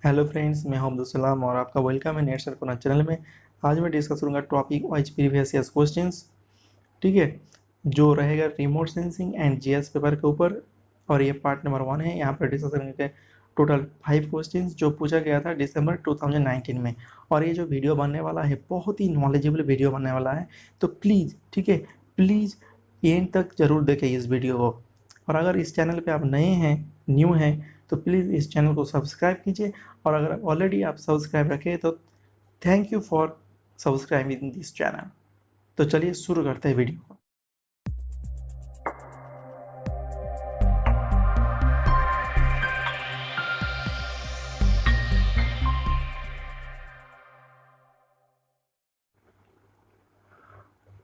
Hello friends, मैं हूं अब्दुल सलाम और आपका वेलकम है नेट सर कोना चैनल में। आज मैं डिस्कस करूंगा topic wise previous year questions. ठीक है, जो रहेगा remote sensing and GS paper के ऊपर। और ये पार्ट नंबर 1 है। यहाँ पर डिस्कस करेंगे टोटल 5 क्वेश्चंस जो पूछा गया था दिसंबर 2019 में। और ये जो वीडियो बनने वाला है बहुत ही नॉलेजेबल वीडियो बनने वाला है, तो प्लीज़ ठीक है, प्लीज़ एंड तक ज़रूर देखें इस वीडियो को। और अगर इस चैनल पे आप नए हैं, न्यू हैं, तो प्लीज़ इस चैनल को सब्सक्राइब कीजिए। और अगर ऑलरेडी आप सब्सक्राइब रखें तो thank you for subscribing this channel. तो चलिए शुरू करते हैं वीडियो को।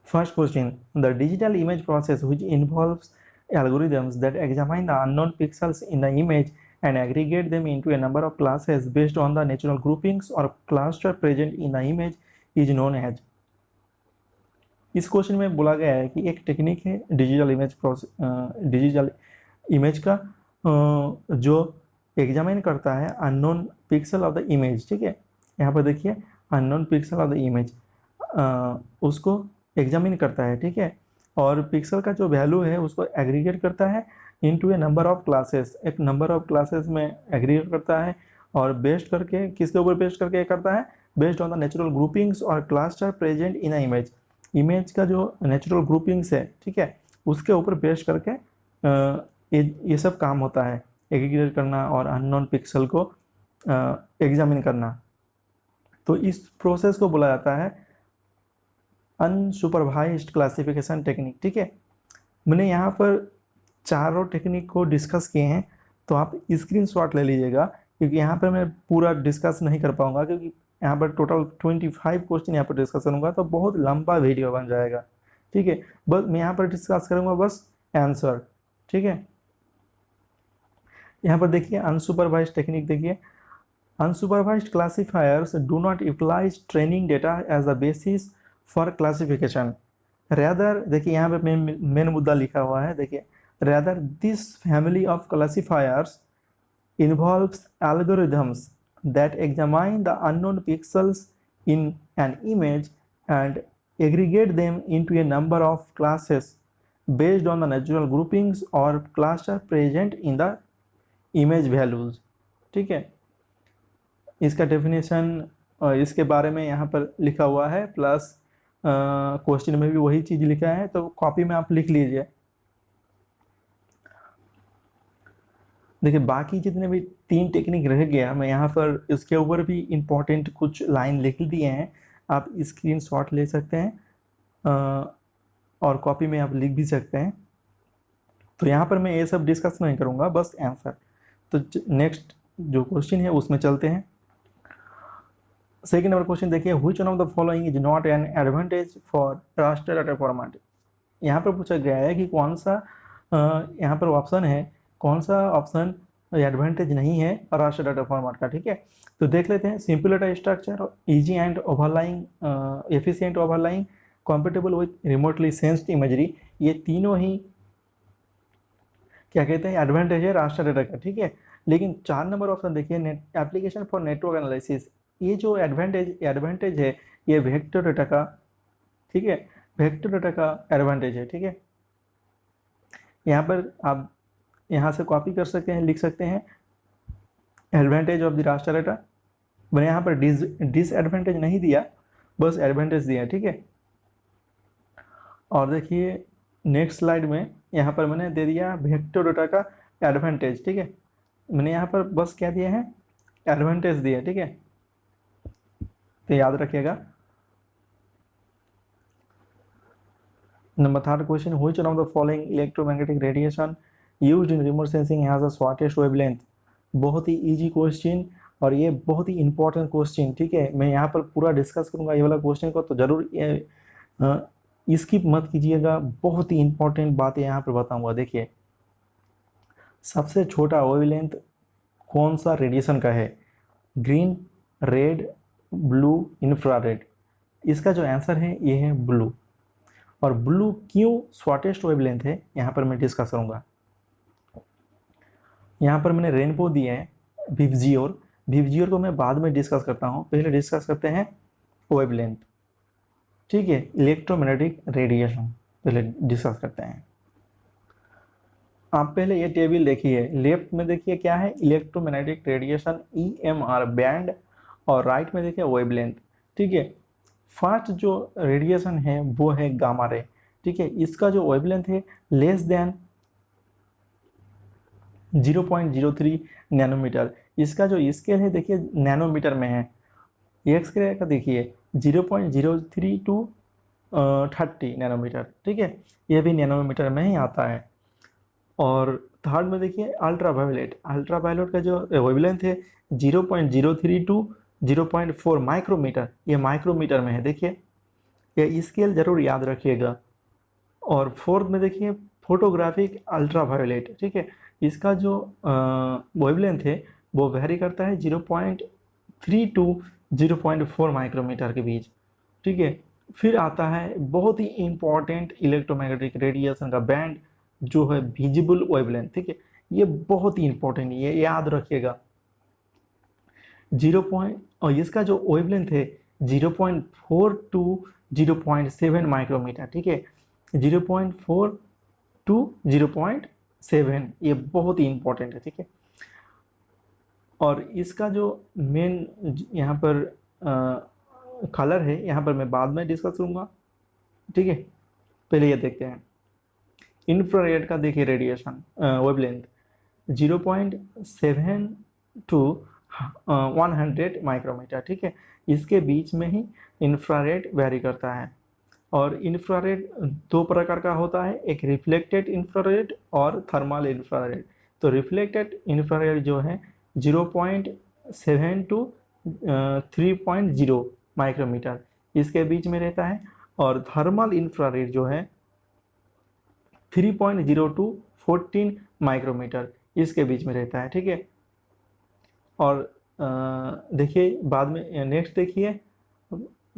First question: the digital image process, which involves algorithms that examine the unknown pixels in the image and aggregate them into a number of classes based on the natural groupings or cluster present in the image, is known as। इस question में बोला गया है कि एक technique है digital image का, जो एग्जामिन करता है unknown pixel of the image. ठीक है, यहाँ पर देखिए unknown pixel of the image उसको एग्जामिन करता है। ठीक है, और पिक्सल का जो वैल्यू है उसको एग्रीगेट करता है into A number of classes, एक नंबर ऑफ क्लासेस में एग्रीगेट करता है। और बेस्ड करके किसके ऊपर बेस्ड करके करता है? Based on the natural groupings और cluster present in a image. Image का जो नेचुरल ग्रुपिंग्स है, ठीक है, उसके ऊपर बेस्ड करके ये सब काम होता है, एग्रीगेट करना और अननोन पिक्सल को एग्जामिन करना। तो इस प्रोसेस को बोला जाता है अनसुपरवाइज्ड क्लासिफिकेशन टेक्निक। ठीक है, मैंने यहाँ पर चारों टेक्निक को डिस्कस किए हैं, तो आप स्क्रीनशॉट ले लीजिएगा, क्योंकि यहाँ पर मैं पूरा डिस्कस नहीं कर पाऊँगा, क्योंकि यहाँ पर टोटल 25 क्वेश्चन यहाँ पर डिस्कस करूँगा तो बहुत लंबा वीडियो बन जाएगा। ठीक है, बस मैं यहाँ पर डिस्कस करूँगा बस आंसर। ठीक है, यहाँ पर देखिए अनसुपरवाइज्ड टेक्निक देखिए। Unsupervised classifiers do not utilize training data as the basis for classification. Rather, देखिए यहाँ पे मेन मुद्दा लिखा हुआ है, देखिए rather this family of classifiers involves algorithms that examine the unknown pixels in an image and aggregate them into a number of classes based on the natural groupings or cluster present in the image values। ठीक है, इसका definition इसके बारे में यहाँ पर लिखा हुआ है, प्लस क्वेश्चन में भी वही चीज़ लिखा है, तो कॉपी में आप लिख लीजिए। देखिए बाकी जितने भी 3 टेक्निक रह गया, मैं यहाँ पर इसके ऊपर भी इम्पोर्टेंट कुछ लाइन लिख दिए हैं, आप स्क्रीनशॉट ले सकते हैं और कॉपी में आप लिख भी सकते हैं। तो यहाँ पर मैं ये सब डिस्कस नहीं करूँगा, बस आंसर। तो नेक्स्ट जो क्वेश्चन है उसमें चलते हैं। सेकेंड नंबर क्वेश्चन देखिए, which one of the following is not an advantage for raster data format. यहाँ पर पूछा गया है कि कौन सा यहाँ पर ऑप्शन है, कौन सा ऑप्शन एडवांटेज नहीं है रास्टर डाटा फॉर्मेट का। ठीक है, तो देख लेते हैं। Simple data structure, easy and overlying, efficient overlying, compatible with remotely sensed imagery, ये तीनों ही क्या कहते हैं, एडवांटेज है रास्टर डाटा का। ठीक है, लेकिन 4 नंबर ऑप्शन देखिए, एप्लीकेशन फॉर नेटवर्क एनालिसिस, ये जो एडवांटेज है ये वेक्टर डाटा का, ठीक है, वेक्टर डाटा का एडवांटेज है। ठीक है, यहाँ पर आप यहाँ से कॉपी कर सकते हैं, लिख सकते हैं advantage of the raster data. मैंने यहाँ पर डिसएडवांटेज नहीं दिया, बस एडवांटेज दिया। ठीक है, और देखिए नेक्स्ट स्लाइड में यहाँ पर मैंने दे दिया वेक्टर डाटा का एडवांटेज। ठीक है, मैंने यहाँ पर बस क्या दिया है, एडवांटेज दिया। ठीक है, तो याद रखिएगा। Number 3rd question, which one of the following electromagnetic radiation used in remote sensing has the shortest wavelength. बहुत ही इजी क्वेश्चन और ये बहुत ही इंपॉर्टेंट क्वेश्चन। ठीक है, मैं यहाँ पर पूरा डिस्कस करूँगा ये वाला क्वेश्चन को, तो जरूर स्किप मत कीजिएगा, बहुत ही इंपॉर्टेंट बातें यहाँ पर बताऊँगा। देखिए सबसे छोटा वेवलेंथ कौन सा रेडिएशन का है? Green, red, blue, infrared. इसका जो आंसर है ये है ब्लू। और ब्लू क्यों शॉर्टेस्ट वेवलेंथ है यहाँ पर मैं डिस्कस करूँगा। यहाँ पर मैंने रेनबो दिया है विवजियोर, बेजियर को मैं बाद में डिस्कस करता हूँ, पहले डिस्कस करते हैं वेवलेंथ। ठीक है, इलेक्ट्रोमैग्नेटिक रेडिएशन पहले डिस्कस करते हैं। आप पहले ये टेबल देखिए, लेफ्ट में देखिए क्या है, इलेक्ट्रोमैग्नेटिक रेडिएशन EMR बैंड, और राइट में देखिए वेवलेंथ। ठीक है, फर्स्ट जो रेडिएशन है वो है गामा रे। ठीक है, इसका जो वेवलेंथ है लेस देन 0.03 नैनोमीटर। इसका जो स्केल है देखिए नैनोमीटर में है। एक्स रे का देखिए 0.03 टू 30 नैनोमीटर। ठीक है, ये भी नैनोमीटर में ही आता है। और थर्ड में देखिए अल्ट्रावायलेट, अल्ट्रावायलेट का जो वेवलेंथ है 0.03 टू 0.4 माइक्रोमीटर, ये माइक्रोमीटर में है। देखिए ये स्केल जरूर याद रखिएगा। और फोर्थ में देखिए फोटोग्राफिक अल्ट्रावायलेट। ठीक है, इसका जो वेवलेंथ है वो वेरी करता है 0.3 टू 0.4 माइक्रोमीटर के बीच। ठीक है, फिर आता है बहुत ही इंपॉर्टेंट इलेक्ट्रोमैग्नेटिक रेडिएशन का बैंड जो है विजिबल वेवलेंथ। ठीक है, ये बहुत ही इंपॉर्टेंट है, ये याद रखिएगा। और इसका जो वेवलेंथ है 0.4 टू 0.7 माइक्रोमीटर। ठीक है, 0.4 टू 0.7, ये बहुत ही इंपॉर्टेंट है। ठीक है, और इसका जो मेन यहाँ पर कलर है, यहाँ पर मैं बाद में डिस्कस करूँगा। ठीक है, पहले ये देखते हैं इंफ्रारेड का। देखिए रेडिएशन वेवलेंथ 0.7 टू 100 माइक्रोमीटर। ठीक है, इसके बीच में ही इंफ्रारेड वेरी करता है। और इंफ्रारेड दो प्रकार का होता है, एक रिफ्लेक्टेड इंफ्रारेड और थर्मल इंफ्रारेड। तो रिफ्लेक्टेड इंफ्रारेड जो है 0.7 टू 3.0 माइक्रोमीटर, इसके बीच में रहता है। और थर्मल इंफ्रारेड जो है 3.0 टू 14 माइक्रोमीटर, इसके बीच में रहता है। ठीक है, और देखिए बाद में नेक्स्ट देखिए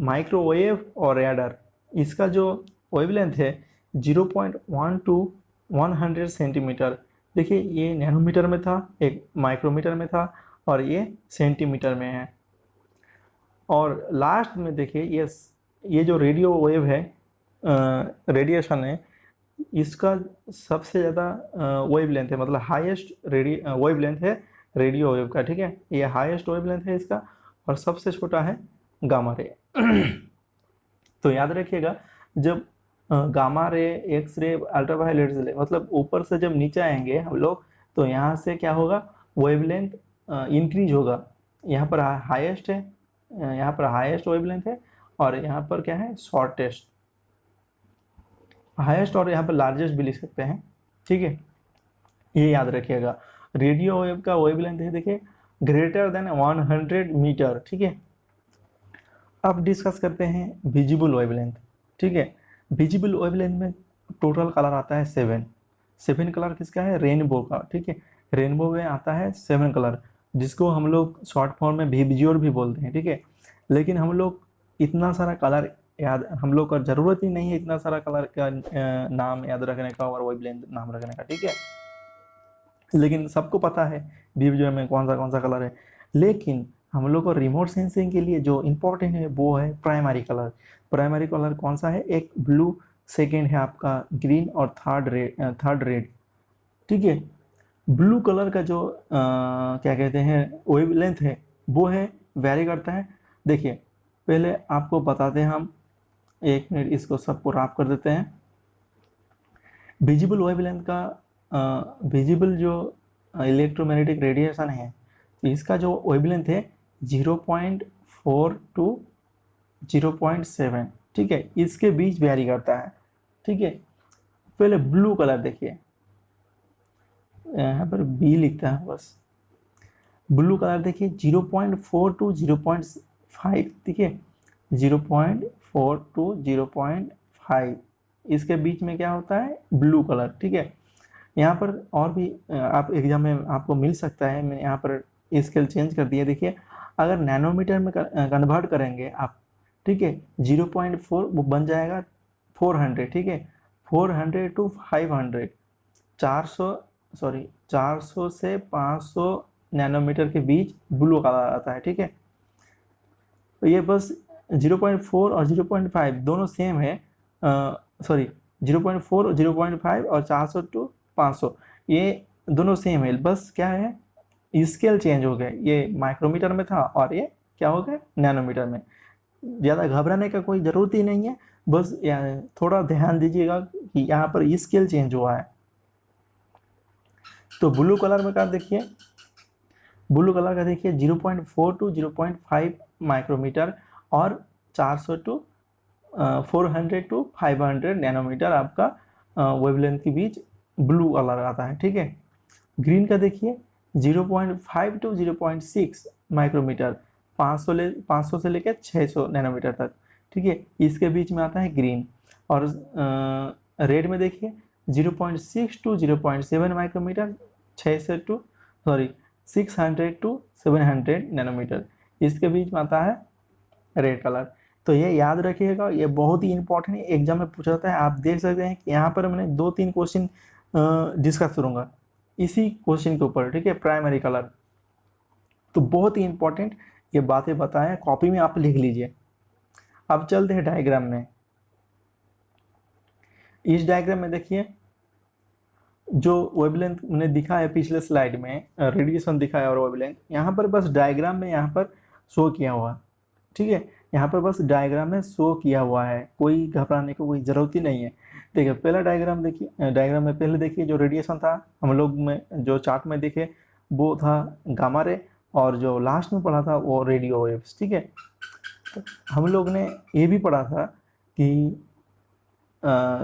माइक्रोवेव और रैडर। इसका जो वेवलेंथ है 0.1 टू 100 सेंटीमीटर। देखिए ये नैनोमीटर में था, एक माइक्रोमीटर में था, और ये सेंटीमीटर में है। और लास्ट में देखिए ये जो रेडियो वेव है, रेडिएशन है, इसका सबसे ज़्यादा वेवलेंथ है, मतलब हाईएस्ट वेवलेंथ है रेडियो वेव का। ठीक है, ये हाईएस्ट वेवलेंथ है इसका, और सबसे छोटा है गामा रे। तो याद रखिएगा, जब gamma ray, X ray, ultraviolet रे, मतलब ऊपर से जब नीचे आएंगे हम लोग, तो यहाँ से क्या होगा, वेवलेंथ इंक्रीज होगा। यहाँ पर हाईएस्ट है, यहाँ पर हाईएस्ट वेवलेंथ है, और यहाँ पर क्या है, शॉर्टेस्ट, हाईएस्ट, और यहाँ पर लार्जेस्ट भी लिख सकते हैं। ठीक है, ये याद रखिएगा। रेडियो वेव का वेवलेंथ है देखिए ग्रेटर देन 100 मीटर। ठीक है, अब डिस्कस करते हैं विजिबल वेवलेंथ। ठीक है, विजिबल वेवलेंथ में टोटल कलर आता है 7 कलर किसका है, रेनबो का। ठीक है, रेनबो में आता है 7 कलर, जिसको हम लोग शॉर्ट फॉर्म में विजिबल भी बोलते हैं। ठीक है, लेकिन हम लोग इतना सारा कलर याद, हम लोग का ज़रूरत ही नहीं है इतना सारा कलर का नाम याद रखने का और वेवलेंथ नाम रखने का। ठीक है, लेकिन सबको पता है विजिबल में कौन सा कलर है। लेकिन हम लोग को रिमोट सेंसिंग के लिए जो इम्पोर्टेंट है वो है प्राइमरी कलर। प्राइमरी कलर कौन सा है, एक ब्लू, सेकेंड है आपका ग्रीन, और थर्ड रेड। ठीक है, ब्लू कलर का जो क्या कहते हैं वेवलेंथ है वो है वेरी करता है। देखिए पहले आपको बताते हैं हम, एक मिनट इसको सबको रैप कर देते हैं। विजिबल वेवलेंथ का विजिबल जो इलेक्ट्रोमैग्नेटिक रेडिएशन है, इसका जो वेवलेंथ है 0.4 टू 0.7। ठीक है, इसके बीच वेरी करता है। ठीक है, पहले ब्लू कलर देखिए, यहाँ पर बी लिखता है बस। ब्लू कलर देखिए 0.4 टू 0.5। ठीक है, 0.4 टू 0.5, इसके बीच में क्या होता है, ब्लू कलर। ठीक है, यहाँ पर और भी आप एग्जाम में आपको मिल सकता है, मैंने यहाँ पर स्केल चेंज कर दिया। देखिए अगर नैनोमीटर में कन्वर्ट करेंगे आप, ठीक है, 0.4 वो बन जाएगा 400। ठीक है, 400 टू 500, 400 से 500 नैनोमीटर के बीच ब्लू कलर आता है, ठीक है। तो ये बस 0.4 और 0.5 दोनों सेम है, सॉरी 0.4 और 0.5 और 400 टू 500 ये दोनों सेम है, बस क्या है स्केल चेंज हो गया, ये माइक्रोमीटर में था और ये क्या हो गया नैनोमीटर में। ज़्यादा घबराने का कोई ज़रूरत ही नहीं है, बस थोड़ा ध्यान दीजिएगा कि यहाँ पर स्केल चेंज हुआ है। तो ब्लू कलर में का देखिए, ब्लू कलर का देखिए 0.4 टू 0.5 माइक्रोमीटर और 400 टू 400 टू 500 नैनोमीटर आपका वेवलेंथ के बीच ब्लू कलर आता है, ठीक है। ग्रीन का देखिए 0.5 टू 0.6 माइक्रोमीटर, 500 से लेकर 600 नैनोमीटर तक, ठीक है, इसके बीच में आता है ग्रीन। और रेड में देखिए 0.6 to 0.7 micrometre, 600 to 600 to 700 nanometre, इसके बीच में आता है रेड कलर। तो ये याद रखिएगा, ये बहुत ही इंपॉर्टेंट है, एग्जाम में पूछा जाता है। आप देख सकते हैं कि यहाँ पर मैंने 2-3 क्वेश्चन डिस्कस करूँगा इसी क्वेश्चन के ऊपर, ठीक है, प्राइमरी कलर। तो बहुत ही इंपॉर्टेंट ये बातें बताएं, कॉपी में आप लिख लीजिए। अब चलते हैं डायग्राम में। इस डायग्राम में देखिए जो वेवलेंथ मैंने दिखा है पिछले स्लाइड में, रेडिएशन दिखाया और वेवलेंथ यहाँ पर बस डायग्राम में यहाँ पर शो किया हुआ, ठीक है, यहाँ पर बस डायग्राम में शो किया हुआ है, कोई घबराने को कोई ज़रूरत ही नहीं है। देखिए पहला डायग्राम देखिए, डायग्राम में पहले देखिए जो रेडिएशन था हम लोग में जो चार्ट में देखे वो था गामा रे, और जो लास्ट में पढ़ा था वो रेडियो वेव्स, ठीक है। तो हम लोग ने ये भी पढ़ा था कि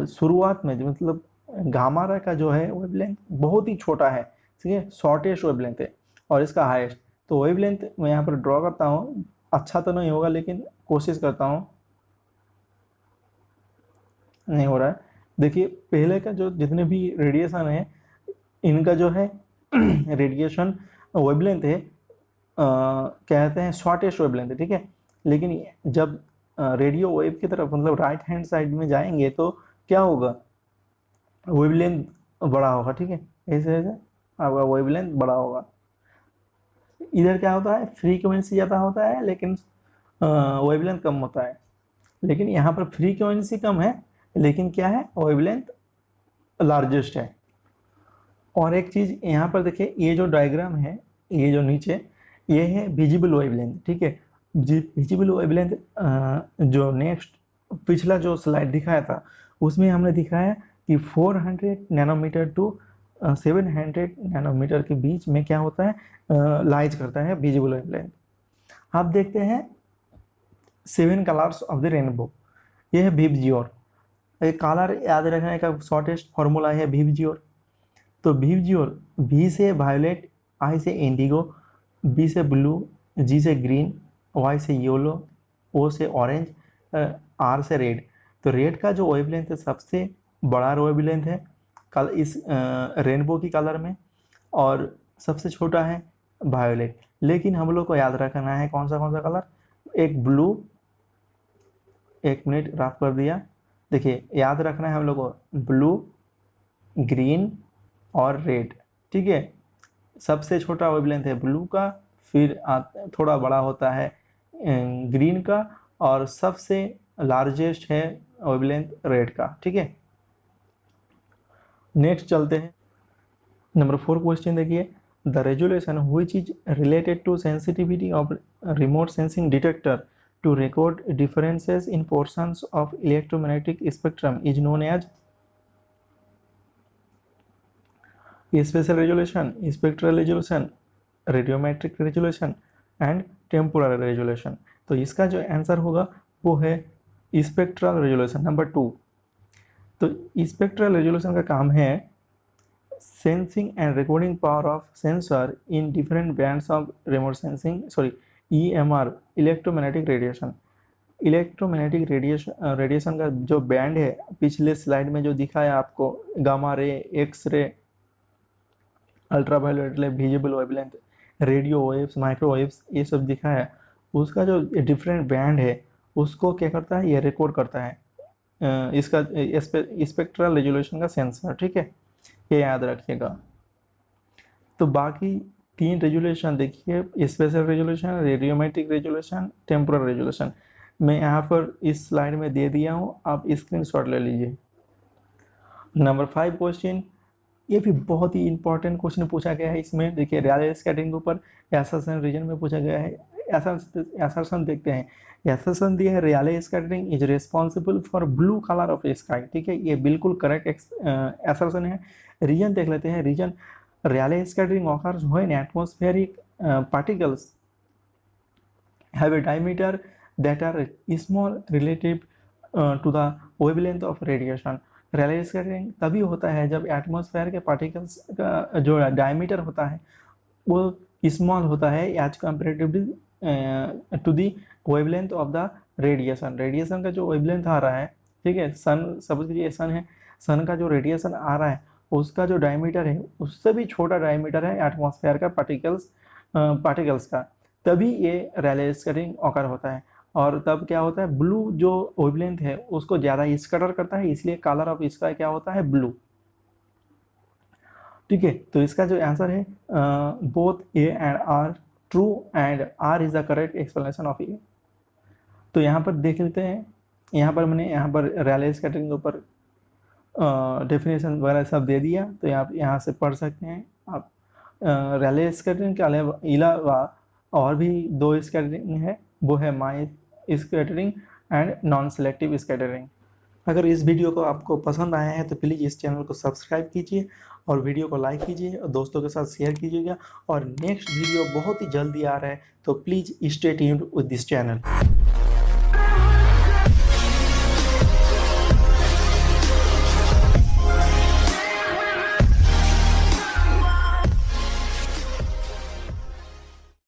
शुरुआत में जो मतलब गामा रे का जो है वेवलेंथ बहुत ही छोटा है, ठीक है, शॉर्टेस्ट वेवलेंथ है और इसका हाईएस्ट। तो वेवलेंथ मैं यहाँ पर ड्रॉ करता हूँ, अच्छा तो नहीं होगा लेकिन कोशिश करता हूँ, नहीं हो रहा है। देखिए पहले का जो जितने भी रेडिएशन है इनका जो है रेडिएशन वेवलेंथ है कहते हैं शॉर्टेस्ट वेवलेंथ है, ठीक है। लेकिन जब रेडियो वेव की तरफ मतलब राइट हैंड साइड में जाएंगे तो क्या होगा, वेवलेंथ बड़ा होगा, ठीक है, ऐसे ऐसे आपका वेवलेंथ बड़ा होगा। इधर क्या होता है फ्रीक्वेंसी ज़्यादा होता है लेकिन वेवलेंथ कम होता है, लेकिन यहाँ पर फ्रीक्वेंसी कम है लेकिन क्या है वेवलेंथ लार्जेस्ट है। और एक चीज़ यहाँ पर देखिए, ये जो डायग्राम है ये जो नीचे ये है विजिबल वेवलेंथ, ठीक है। विजिबल वेवलेंथ जो नेक्स्ट पिछला जो स्लाइड दिखाया था उसमें हमने दिखाया कि 400 नैनोमीटर टू 700 नैनोमीटर के बीच में क्या होता है लाइज करता है विजिबल वेवलेंथ। आप देखते हैं 7 कलर्स ऑफ द रेनबो, ये है विबजियोर। एक कलर याद रखने का शॉर्टेस्ट फॉर्मूला है विबजियोर। तो विबजियोर वी से वायलेट, आई से इंडिगो, बी से ब्लू, जी से ग्रीन, वाई से येलो, ओ से ऑरेंज, आर से रेड। तो रेड का जो वेवलेंथ है सबसे बड़ा वेवलेंथ है कल इस रेनबो की कलर में, और सबसे छोटा है वायोलेट। लेकिन हम लोग को याद रखना है कौन सा कलर, एक ब्लू, एक मिनट रफ कर दिया, देखिए याद रखना है हम लोग को ब्लू, ग्रीन और रेड, ठीक है। सबसे छोटा वेवलेंथ है ब्लू का, फिर थोड़ा बड़ा होता है ग्रीन का, और सबसे लार्जेस्ट है वेवलेंथ रेड का, ठीक है। नेक्स्ट चलते हैं नंबर 4 क्वेश्चन देखिए, the resolution which is related to sensitivity of remote sensing detector to record differences in portions of electromagnetic spectrum is known as spatial resolution, spectral resolution, radiometric resolution and temporal resolution। तो इसका जो answer होगा वो है spectral resolution number 2। तो spectral resolution का काम है sensing and recording power of sensor in different bands of remote sensing EMR, electromagnetic radiation. Electromagnetic radiation का जो बैंड है पिछले स्लाइड में जो दिखाया आपको, gamma ray, X ray, ultraviolet रे, visible wavelength, radio waves, microwaves, ये सब दिखाया, उसका जो डिफरेंट बैंड है उसको क्या करता है, ये रिकॉर्ड करता है इसका स्पेक्ट्रल रेजोल्यूशन का सेंसर, ठीक है, ये याद रखिएगा। तो बाकी 3 रेजोल्यूशन देखिए, special resolution, radiometric resolution, temporal resolution. मैं यहाँ पर इस स्लाइड में दे दिया हूँ, आप स्क्रीनशॉट ले लीजिए। नंबर 5 क्वेश्चन, ये भी बहुत ही इंपॉर्टेंट क्वेश्चन पूछा गया है इसमें। देखिए रैले स्कैटरिंग के ऊपर असर्शन रीजन में पूछा गया है। असर्शन देखते हैं। असर्शन दिया है Rayleigh scattering is responsible for blue colour of sky. ठीक है, ये बिल्कुल करेक्ट असर्शन है। रीजन देख लेते हैं। Reason Rayleigh scattering occurs when atmospheric particles have a diameter that are small relative to the wavelength of radiation। Rayleigh scattering तभी होता है जब एटमॉस्फेयर के पार्टिकल्स का जो डायमीटर होता है वो स्मॉल होता है as comparatively to the wavelength of the radiation. Radiation का जो वेवलेंथ आ रहा है, ठीक है, सन सपोज कीजिए सन है, सन का जो रेडिएशन आ रहा है उसका जो डायमीटर है उससे भी छोटा डायमीटर है एटमॉस्फेयर का पार्टिकल्स का, तभी ये रैले स्कैटरिंग ऑकर होता है। और तब क्या होता है, ब्लू जो वेवलेंथ है उसको ज़्यादा स्कैटर करता है, इसलिए कलर ऑफ इसका क्या होता है, ब्लू। ठीक है, तो इसका जो आंसर है both A and R true and R is the correct explanation of A. तो यहाँ पर देख लेते हैं, यहाँ पर मैंने यहाँ पर रैले स्कैटरिंग के ऊपर डेफिनेशन वगैरह सब दे दिया, तो आप यहाँ से पढ़ सकते हैं आप। रैले स्कैटरिंग के अलावा और भी 2 स्कैटरिंग है, वो है Mie scattering and non selective scattering. अगर इस वीडियो को आपको पसंद आया है तो प्लीज़ इस चैनल को सब्सक्राइब कीजिए और वीडियो को लाइक कीजिए और दोस्तों के साथ शेयर कीजिएगा। और नेक्स्ट वीडियो बहुत ही जल्दी आ रहा है, तो please stay tuned with this channel.